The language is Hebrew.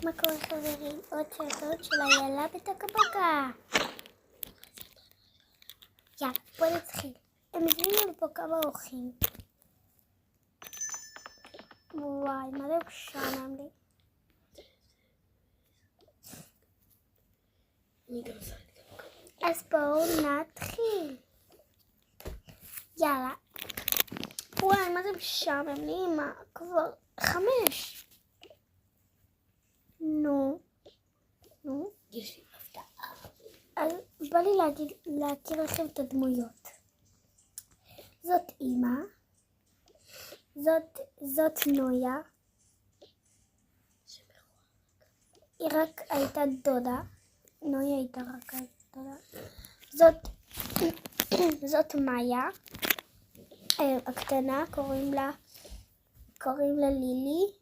מה קורה חברים? עוד סרטון של איילה בטקבקה. יאללה, בוא נתחיל. הם הזמינו לי פה כמה אורחים. וואי, מה זה משעמם לי. אז בואו נתחיל. יאללה. וואי, מה זה משעמם לי, אמא? כבר 5. נו. יש לי הפתעה. אז בא לי להכיר לכם את הדמויות. זאת אמא. זאת נויה. היא רק הייתה דודה. נויה הייתה רק דודה. זאת מאיה. הקטנה, קוראים לה לילי.